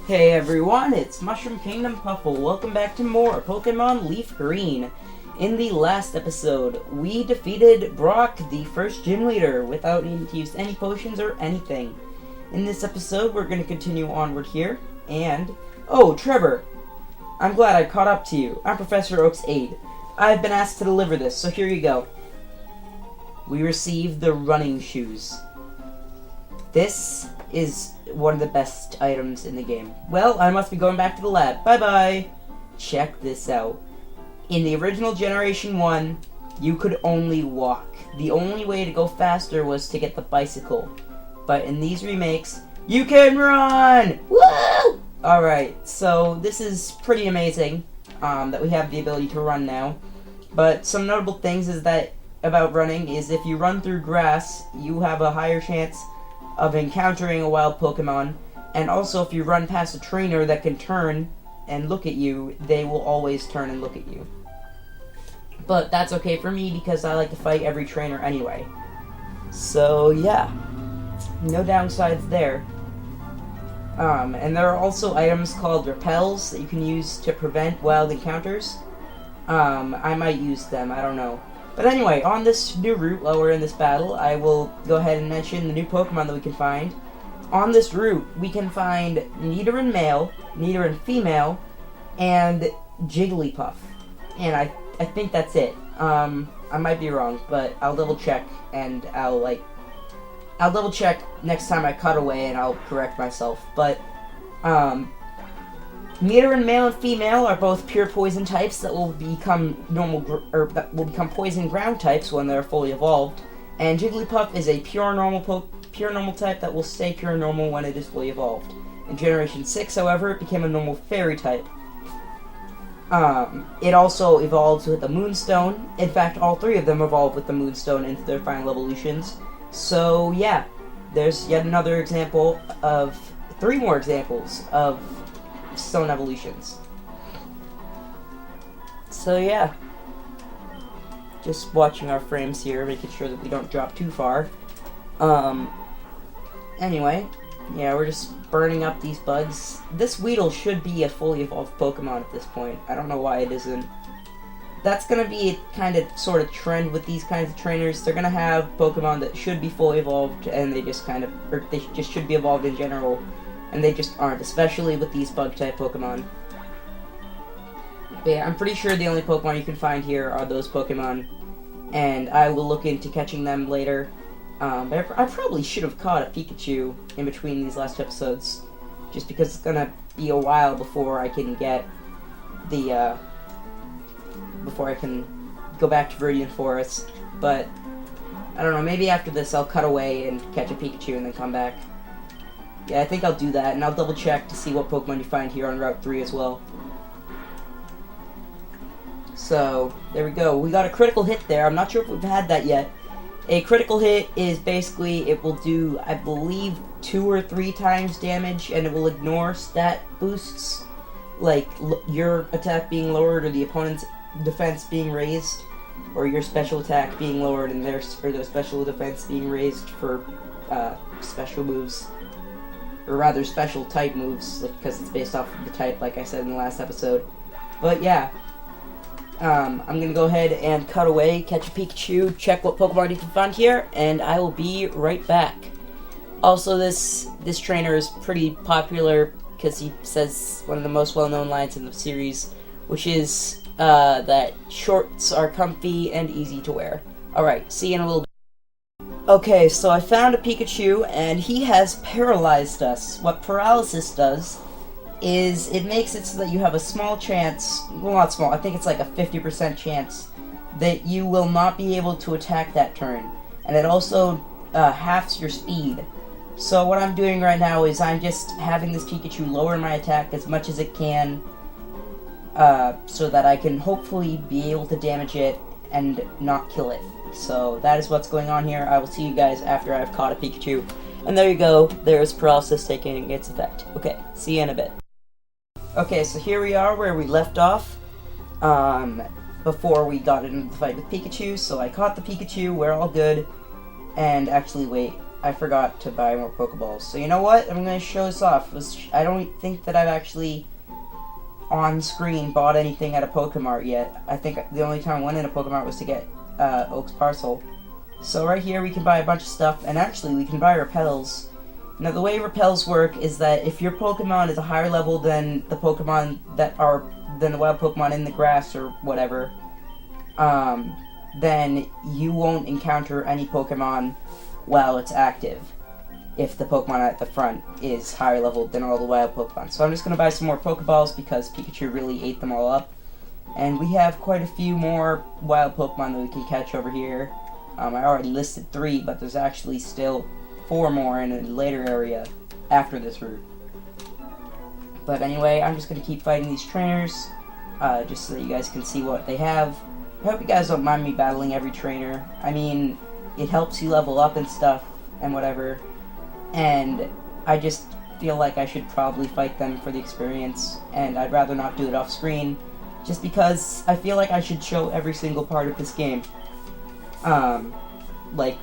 Hey everyone, it's Mushroom Kingdom Puffle. Welcome back to more Pokemon Leaf Green. In the last episode, we defeated Brock, the first gym leader, without needing to use any potions or anything. In this episode, we're going to continue onward here, and... Oh, Trevor! I'm glad I caught up to you. I'm Professor Oak's aide. I've been asked to deliver this, so here you go. We received the running shoes. This is one of the best items in the game. Well, I must be going back to the lab. Bye-bye! Check this out. In the original Generation 1, you could only walk. The only way to go faster was to get the bicycle. But in these remakes, you can run! Woo! Alright, so this is pretty amazing that we have the ability to run now. But some notable things about running is if you run through grass, you have a higher chance of encountering a wild Pokemon, and also if you run past a trainer that can turn and look at you, they will always turn and look at you. But that's okay for me because I like to fight every trainer anyway. So yeah, no downsides there. And there are also items called repels that you can use to prevent wild encounters. I might use them, I don't know. But anyway, on this new route, while we're in this battle, I will go ahead and mention the new Pokemon that we can find. On this route, we can find Nidoran male, Nidoran female, and Jigglypuff. And I think that's it. I might be wrong, but I'll double check, and I'll double check next time I cut away, and I'll correct myself. But, Nidoran male and female are both pure poison types that will become poison ground types when they're fully evolved, and Jigglypuff is a pure normal type that will stay pure normal when it is fully evolved. In Generation 6, however, it became a normal fairy type. It also evolves with the Moonstone. In fact, all three of them evolve with the Moonstone into their final evolutions. So yeah, there's yet another example of 3 more examples of stone evolutions. So yeah, just watching our frames here, making sure that we don't drop too far. Anyway, yeah, we're just burning up these bugs. This Weedle should be a fully evolved Pokemon at this point. I don't know why it isn't. That's gonna be a kind of sort of trend with these kinds of trainers. They're gonna have Pokemon that should be fully evolved, and they just they just should be evolved in general. And they just aren't, especially with these bug-type Pokemon. But yeah, I'm pretty sure the only Pokemon you can find here are those Pokemon, and I will look into catching them later. But I probably should have caught a Pikachu in between these last episodes, just because it's gonna be a while before I can get the, before I can go back to Viridian Forest. But, I don't know, maybe after this I'll cut away and catch a Pikachu and then come back. Yeah, I think I'll do that, and I'll double check to see what Pokemon you find here on Route 3 as well. So, there we go. We got a critical hit there. I'm not sure if we've had that yet. A critical hit is basically, it will do, I believe, 2 or 3 times damage, and it will ignore stat boosts, like your attack being lowered or the opponent's defense being raised, or your special attack being lowered and their special defense being raised for special moves. Or rather, special type moves, because it's based off of the type, like I said in the last episode. But yeah, I'm gonna go ahead and cut away, catch a Pikachu, check what Pokemon you can find here, and I will be right back. Also, this trainer is pretty popular because he says one of the most well-known lines in the series, which is that shorts are comfy and easy to wear. Alright, see you in a little bit. Okay, so I found a Pikachu, and he has paralyzed us. What paralysis does is it makes it so that you have a small chance, well, not small, I think it's like a 50% chance that you will not be able to attack that turn. And it also halves your speed. So what I'm doing right now is I'm just having this Pikachu lower my attack as much as it can, so that I can hopefully be able to damage it and not kill it. So that is what's going on here. I will see you guys after I've caught a Pikachu. And there you go, there's paralysis taking its effect. Okay, see you in a bit. Okay, so here we are where we left off, before we got into the fight with Pikachu. So I caught the Pikachu, we're all good. And actually, wait, I forgot to buy more Pokeballs. So you know what? I'm going to show this off. I don't think that I've actually on screen bought anything at a Pokemart yet. I think the only time I went in a Pokemart was to get Oak's Parcel. So right here we can buy a bunch of stuff, and actually we can buy repels. Now the way repels work is that if your Pokemon is a higher level than the Pokemon than the wild Pokemon in the grass or whatever, then you won't encounter any Pokemon while it's active, if the Pokemon at the front is higher level than all the wild Pokemon. So I'm just going to buy some more Pokeballs because Pikachu really ate them all up. And we have quite a few more wild Pokemon that we can catch over here. I already listed 3, but there's actually still 4 more in a later area after this route. But anyway, I'm just going to keep fighting these trainers, just so that you guys can see what they have. I hope you guys don't mind me battling every trainer. I mean, it helps you level up and stuff, and whatever. And I just feel like I should probably fight them for the experience, and I'd rather not do it off screen, just because I feel like I should show every single part of this game. Like,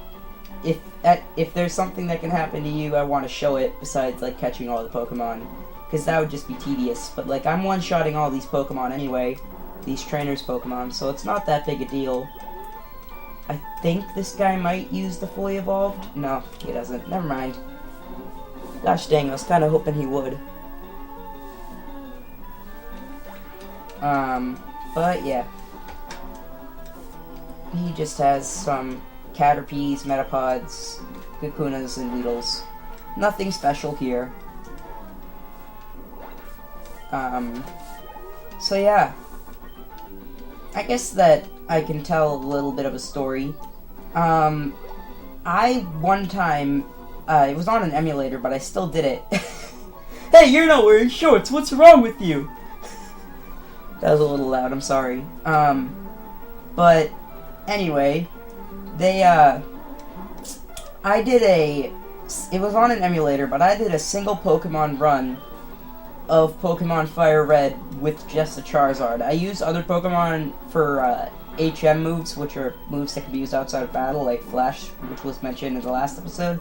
if there's something that can happen to you, I want to show it, besides, like, catching all the Pokemon, because that would just be tedious. But, like, I'm one-shotting all these Pokemon anyway, these trainers' Pokemon, so it's not that big a deal. I think this guy might use the fully evolved. No, he doesn't. Never mind. Gosh dang, I was kind of hoping he would. But yeah. He just has some Caterpies, Metapods, Kakunas, and Weedles. Nothing special here. So yeah. I guess that I can tell a little bit of a story. I, one time, it was on an emulator, but I still did it. Hey, you're not wearing shorts, what's wrong with you? That was a little loud, I'm sorry. But, anyway, it was on an emulator, but I did a single Pokemon run of Pokemon Fire Red with just a Charizard. I used other Pokemon for, HM moves, which are moves that can be used outside of battle, like Flash, which was mentioned in the last episode.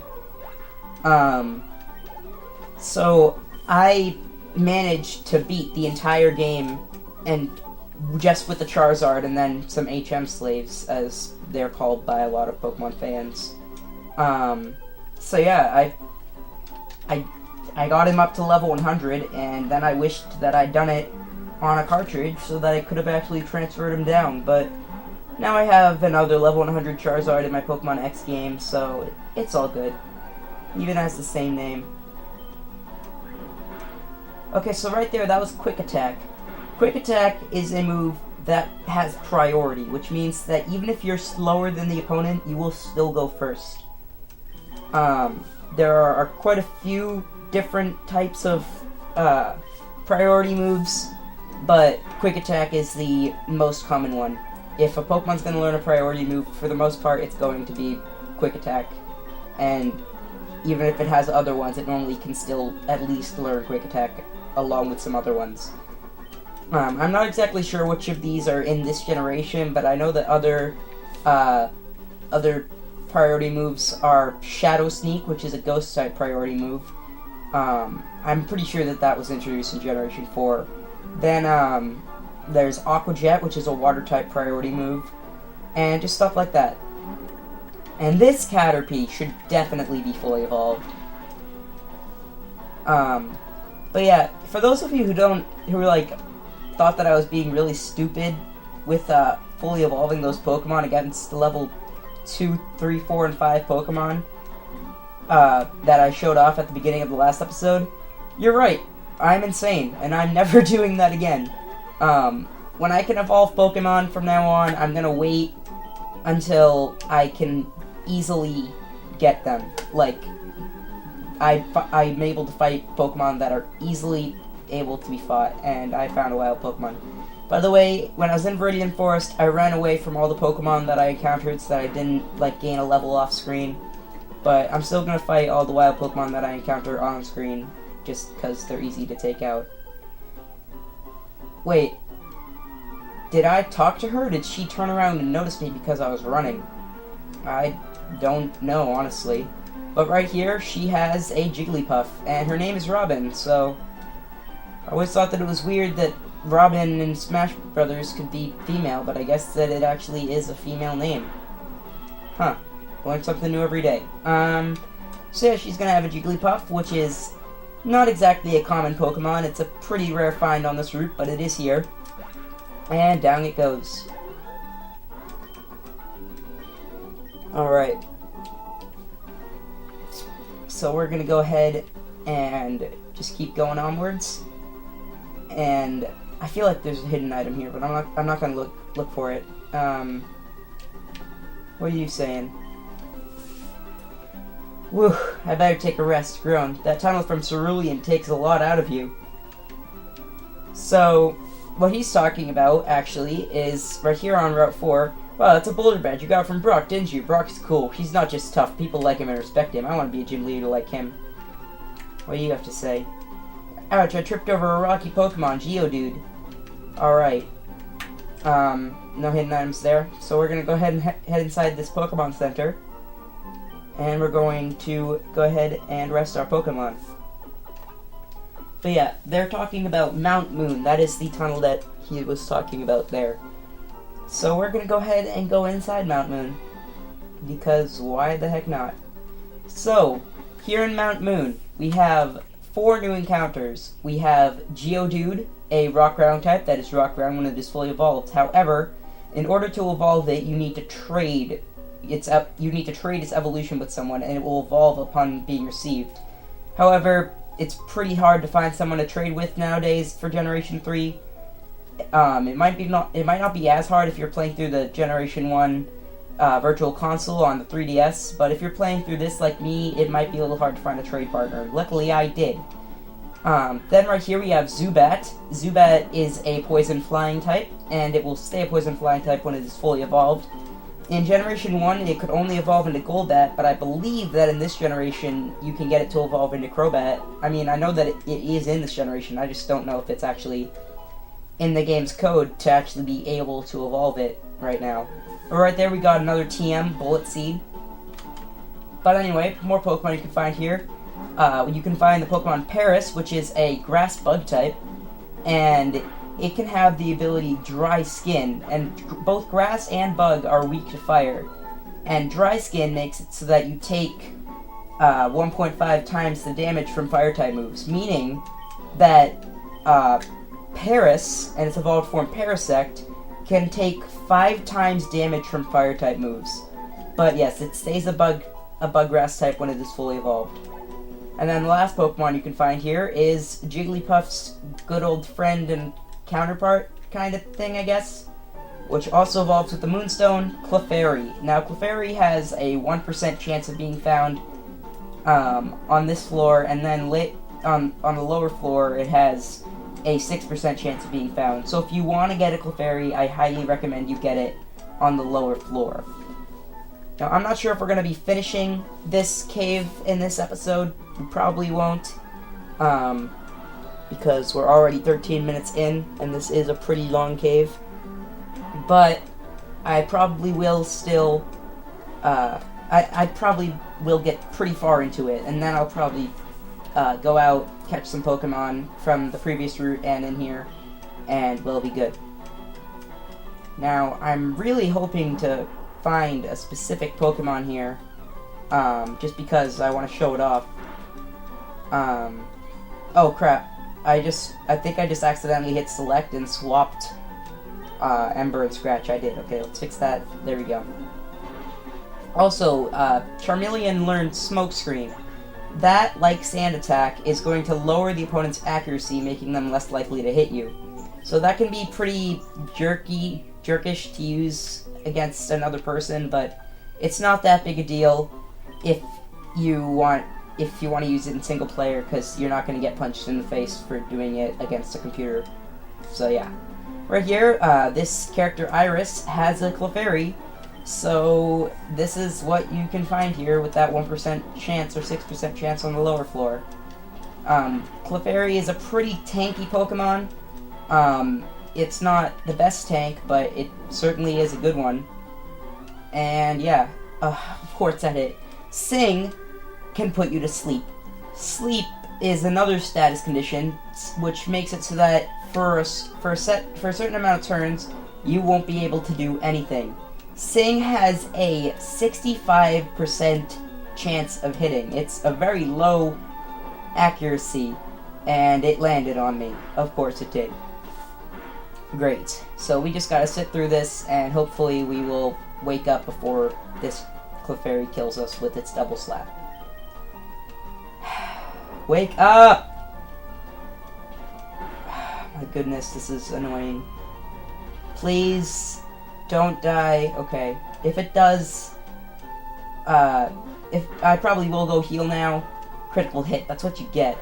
So I managed to beat the entire game, and just with the Charizard and then some HM slaves, as they're called by a lot of Pokemon fans. So yeah, I got him up to level 100, and then I wished that I'd done it on a cartridge so that I could have actually transferred him down, but now I have another level 100 Charizard in my Pokemon X game, so it's all good. Even has the same name. Okay, so right there, that was Quick Attack. Quick Attack is a move that has priority, which means that even if you're slower than the opponent, you will still go first. There are quite a few different types of priority moves, but Quick Attack is the most common one. If a Pokemon's going to learn a priority move, for the most part, it's going to be Quick Attack. And even if it has other ones, it normally can still at least learn Quick Attack along with some other ones. I'm not exactly sure which of these are in this generation, but I know that other priority moves are Shadow Sneak, which is a Ghost-type priority move. I'm pretty sure that was introduced in Generation 4. Then, there's Aqua Jet, which is a Water-type priority move, and just stuff like that. And this Caterpie should definitely be fully evolved. But yeah, for those of you who thought that I was being really stupid with, fully evolving those Pokemon against the level 2, 3, 4, and 5 Pokemon, that I showed off at the beginning of the last episode, you're right. I'm insane, and I'm never doing that again. When I can evolve Pokemon from now on, I'm gonna wait until I can easily get them. Like, I'm able to fight Pokemon that are easily able to be fought, and I found a wild Pokemon. By the way, when I was in Viridian Forest, I ran away from all the Pokemon that I encountered so that I didn't, gain a level off screen. But I'm still gonna fight all the wild Pokemon that I encounter on screen, just because they're easy to take out. Wait. Did I talk to her, or did she turn around and notice me because I was running? I don't know, honestly. But right here, she has a Jigglypuff, and her name is Robin, so I always thought that it was weird that Robin in Smash Brothers could be female, but I guess that it actually is a female name. Huh. Learn something new every day. So yeah, she's gonna have a Jigglypuff, which is not exactly a common Pokemon. It's a pretty rare find on this route, but it is here. And down it goes. Alright. So we're gonna go ahead and just keep going onwards. And I feel like there's a hidden item here, but I'm not gonna look for it. What are you saying? Whew, I better take a rest. Groan. That tunnel from Cerulean takes a lot out of you. So, what he's talking about, actually, is right here on Route 4. Wow, that's a boulder badge you got from Brock, didn't you? Brock's cool. He's not just tough. People like him and respect him. I want to be a gym leader like him. What do you have to say? Ouch, I tripped over a rocky Pokemon, Geodude. Alright. No hidden items there. So we're going to go ahead and head inside this Pokemon Center. And we're going to go ahead and rest our Pokemon. But yeah, they're talking about Mount Moon. That is the tunnel that he was talking about there. So we're going to go ahead and go inside Mount Moon. Because why the heck not? So, here in Mount Moon, we have 4 new encounters. We have Geodude, a rock ground type that is rock ground when it is fully evolved. However, in order to evolve it, you need to trade its evolution with someone, and it will evolve upon being received. However, it's pretty hard to find someone to trade with nowadays for Generation 3. It might not be as hard if you're playing through the Generation 1 Virtual Console on the 3DS, but if you're playing through this like me, it might be a little hard to find a trade partner. Luckily, I did. Then right here we have Zubat. Zubat is a poison flying type, and it will stay a poison flying type when it is fully evolved. In Generation 1, it could only evolve into Golbat, but I believe that in this generation, you can get it to evolve into Crobat. I mean, I know that it is in this generation, I just don't know if it's actually in the game's code to actually be able to evolve it right now. But right there, we got another TM, Bullet Seed. But anyway, more Pokemon you can find here. You can find the Pokemon Paris, which is a grass bug type, and it can have the ability Dry Skin, and both grass and bug are weak to fire. And Dry Skin makes it so that you take 1.5 times the damage from fire-type moves, meaning that Paris, and its evolved form Parasect, can take 5 times damage from fire-type moves. But yes, it stays a bug grass type when it is fully evolved. And then the last Pokemon you can find here is Jigglypuff's good old friend and counterpart kind of thing, I guess, which also evolves with the Moonstone, Clefairy. Now, Clefairy has a 1% chance of being found on this floor, and then on the lower floor it has a 6% chance of being found. So if you want to get a Clefairy, I highly recommend you get it on the lower floor. Now, I'm not sure if we're going to be finishing this cave in this episode. We probably won't, because we're already 13 minutes in, and this is a pretty long cave. But I probably will still, I probably will get pretty far into it, and then I'll probably go out, catch some Pokemon from the previous route and in here, and we'll be good. Now, I'm really hoping to find a specific Pokemon here, just because I want to show it off. Oh crap. I think I just accidentally hit select and swapped Ember and Scratch. I did. Okay, let's fix that. There we go. Also, Charmeleon learned Smokescreen. That, like Sand Attack, is going to lower the opponent's accuracy, making them less likely to hit you. So that can be pretty jerkish to use against another person, but it's not that big a deal if you want to use it in single player, because you're not going to get punched in the face for doing it against a computer. So yeah. Right here, this character Iris has a Clefairy, so this is what you can find here with that 1% chance or 6% chance on the lower floor. Clefairy is a pretty tanky Pokemon. It's not the best tank, but it certainly is a good one. And yeah, of course that hit. Sing! can put you to sleep. Sleep is another status condition, which makes it so that for a certain amount of turns, you won't be able to do anything. Sing has a 65% chance of hitting. It's a very low accuracy, and it landed on me. Of course it did. Great. So we just gotta sit through this, and hopefully we will wake up before this Clefairy kills us with its double slap. Wake up! My goodness, this is annoying. Please, don't die. Okay. If it does, if I probably will go heal now. Critical hit, that's what you get.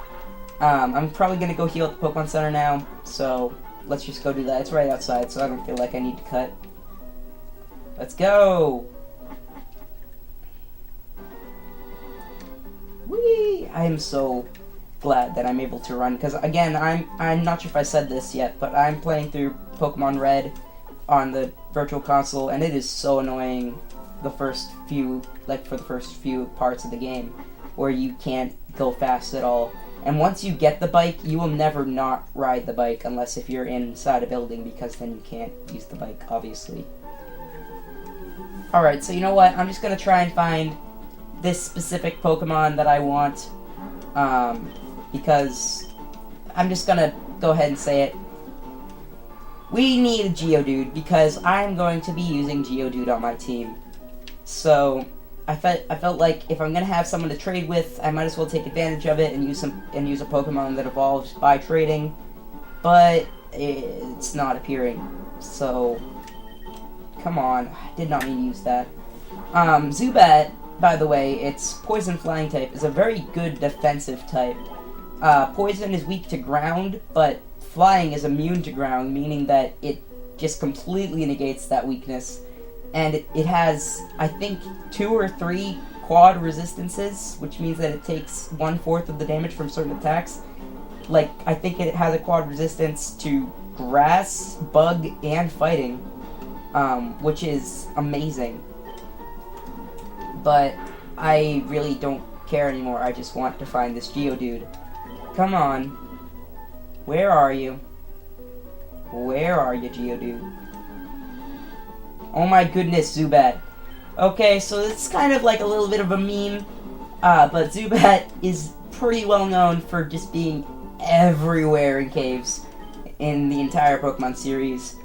I'm probably gonna go heal at the Pokemon Center now, so let's just go do that. It's right outside, so I don't feel like I need to cut. Let's go! Whee! I am so glad that I'm able to run, because again, I'm not sure if I said this yet, but I'm playing through Pokemon Red on the Virtual Console, and it is so annoying for the first few parts of the game, where you can't go fast at all. And once you get the bike, you will never not ride the bike, unless if you're inside a building, because then you can't use the bike, obviously. Alright, so you know what, I'm just gonna try and find this specific Pokemon that I want, because I'm just gonna go ahead and say it. We need a Geodude, because I'm going to be using Geodude on my team. So I felt like if I'm gonna have someone to trade with, I might as well take advantage of it and use a Pokemon that evolves by trading, but it's not appearing. So come on, I did not mean to use that. Zubat, by the way, its Poison Flying type is a very good defensive type. Poison is weak to ground, but Flying is immune to ground, meaning that it just completely negates that weakness. And it has, I think, 2 or 3 quad resistances, which means that it takes 1/4 of the damage from certain attacks. Like, I think it has a quad resistance to grass, bug, and fighting, which is amazing. But I really don't care anymore. I just want to find this Geodude. Come on. Where are you? Where are you, Geodude? Oh my goodness, Zubat. Okay, so it's kind of like a little bit of a meme, but Zubat is pretty well known for just being everywhere in caves in the entire Pokemon series.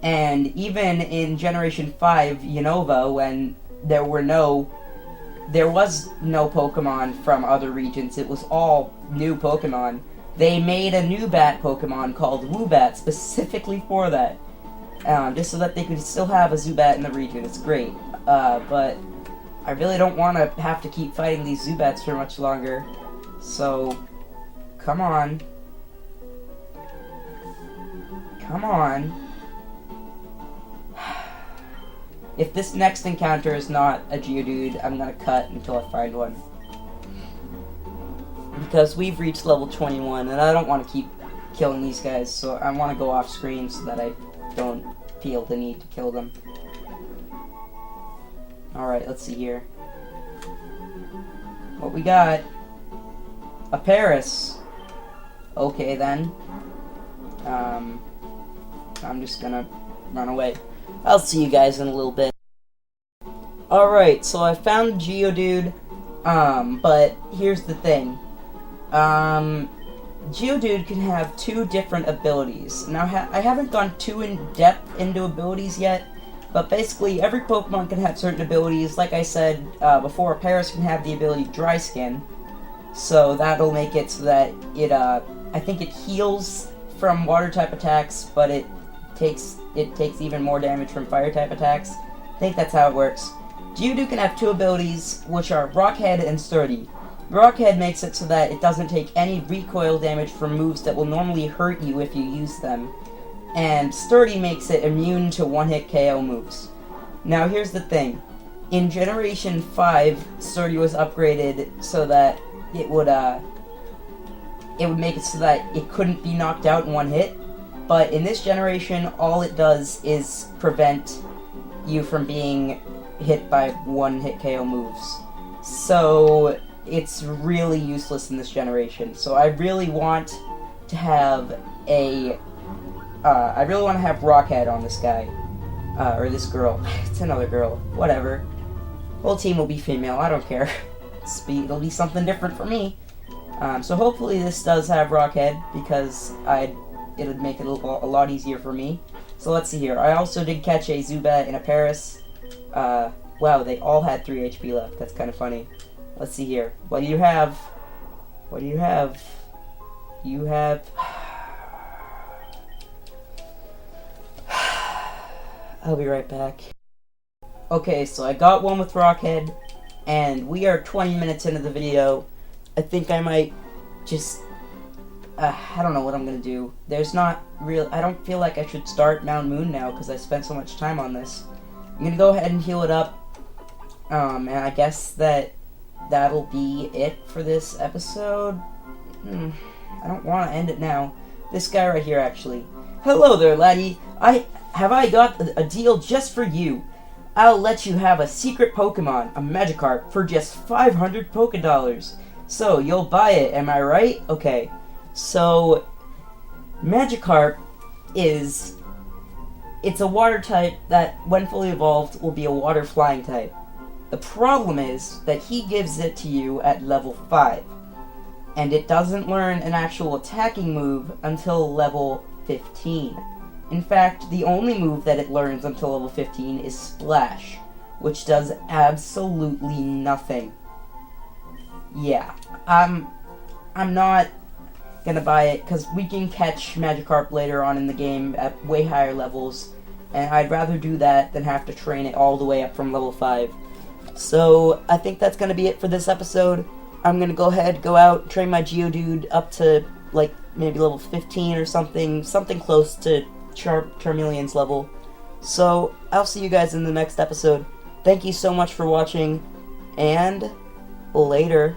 And even in Generation 5 Unova, when there was no Pokemon from other regions, it was all new Pokemon, they made a new bat Pokemon called Woobat specifically for that. Just so that they could still have a Zubat in the region. It's great. But I really don't want to have to keep fighting these Zubats for much longer. So, come on. Come on. If this next encounter is not a Geodude, I'm gonna cut until I find one. Because we've reached level 21, and I don't want to keep killing these guys, so I want to go off screen so that I don't feel the need to kill them. Alright, let's see here. What we got? A Paris. Okay then. I'm just gonna run away. I'll see you guys in a little bit. Alright, so I found Geodude, but here's the thing. Geodude can have 2 different abilities. Now, I haven't gone too in-depth into abilities yet, but basically every Pokemon can have certain abilities. Like I said before, Paris can have the ability Dry Skin, so that'll make it so that it, I think it heals from Water-type attacks, but it takes even more damage from Fire-type attacks. I think that's how it works. Geodude can have 2 abilities, which are Rockhead and Sturdy. Rockhead makes it so that it doesn't take any recoil damage from moves that will normally hurt you if you use them. And Sturdy makes it immune to one-hit KO moves. Now here's the thing. In Generation 5, Sturdy was upgraded so that it would make it so that it couldn't be knocked out in one hit. But in this generation, all it does is prevent you from being hit by one-hit KO moves. So it's really useless in this generation. So I really want to have Rockhead on this guy. Or this girl. It's another girl. Whatever. Whole team will be female, I don't care. It'll be something different for me. So hopefully this does have Rockhead, because it would make it a lot easier for me. So let's see here. I also did catch a Zubat and a Paris. Wow, they all had 3 HP left. That's kind of funny. Let's see here. What do you have? What do you have? You have... I'll be right back. Okay, so I got one with Rockhead, and we are 20 minutes into the video. I think I might just... I don't know what I'm gonna do. There's not real... I don't feel like I should start Mount Moon now, because I spent so much time on this. I'm gonna go ahead and heal it up. And I guess that'll be it for this episode. I don't want to end it now. This guy right here, actually. Hello there, laddie. I got a deal just for you. I'll let you have a secret Pokemon, a Magikarp, for just 500 Pokédollars. So, you'll buy it, am I right? Okay. So, Magikarp it's a water type that, when fully evolved, will be a water flying type. The problem is that he gives it to you at level 5, and it doesn't learn an actual attacking move until level 15. In fact, the only move that it learns until level 15 is Splash, which does absolutely nothing. Yeah, I'm not gonna buy it, because we can catch Magikarp later on in the game at way higher levels, and I'd rather do that than have to train it all the way up from level 5. So, I think that's gonna be it for this episode. I'm gonna go ahead, go out, train my Geodude up to, like, maybe level 15 or something close to Charmeleon's level. So, I'll see you guys in the next episode. Thank you so much for watching, and later.